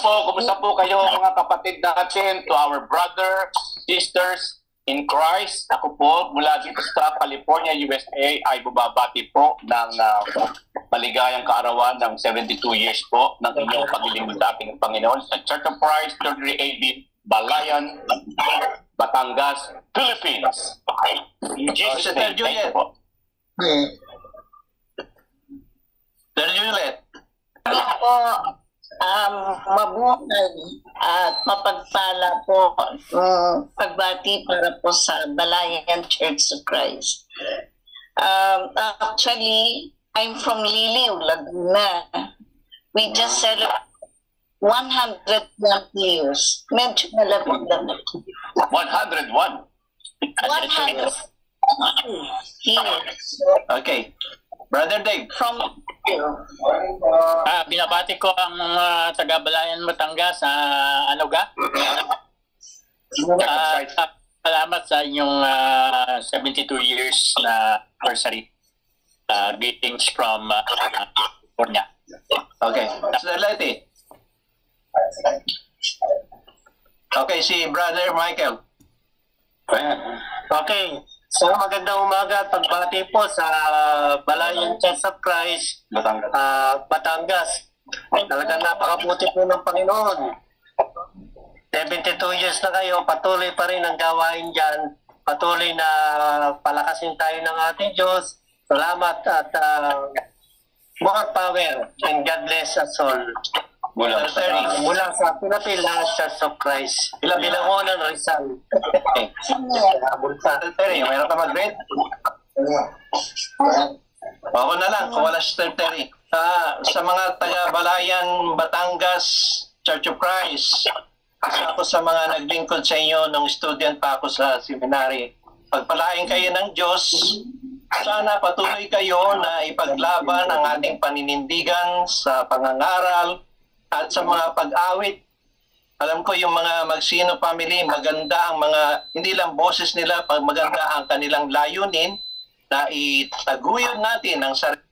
po. Kumusta po kayo mga kapatid natin, to our brother, sisters in Christ. Ako po mula dito sa California, USA ay bumabati po ng maligayang kaarawan ng 72 years po ng inyong paglilingkod sa ating Panginoon sa Church of Christ, 33 AB, Balayan, Batangas, Philippines. In Jesus' name, thank you po. Sir Juliet. Po, mabuhay at mapagpala po pagbati para po sa Balayan Church of Christ. Actually, I'm from Liliw, Laguna. We just celebrated 101 years. Medyo malapit na. 101. 100 years. Okay. Brother Dave. From binabati ko ang taga-Balayan, Batangas. Ano ga? Salamat sa inyong 72 years na anniversary. Greetings from California. Okay. Sir Leti. Okay, si Brother Michael. Okay. So magandang umaga at pagbati po sa Balayan Church of Christ, Batangas. Talagang napakabuti po ng Panginoon. 72 years na kayo, patuloy pa rin ang gawain dyan. Patuloy na palakasin tayo ng ating Diyos. Salamat at more power and God bless us all. Mula sa Pinapila Church of Christ. Bilangonan, Rizal. Okay. Sir Terry, mayroon ka mag-read? Ako na lang, kung wala si Sir Terry. Sa mga taga-Balayan, Batangas, Church of Christ, isa ako sa mga naglingkod sa inyo nung student pa ako sa seminary. Pagpalain kayo ng Diyos, sana patuloy kayo na ipaglaban ang ating paninindigan sa pangangaral at sa mga pag-awit. Alam ko yung mga Magsino family, maganda ang mga, hindi lang boses nila, maganda ang kanilang layunin na itaguyod natin ang sarili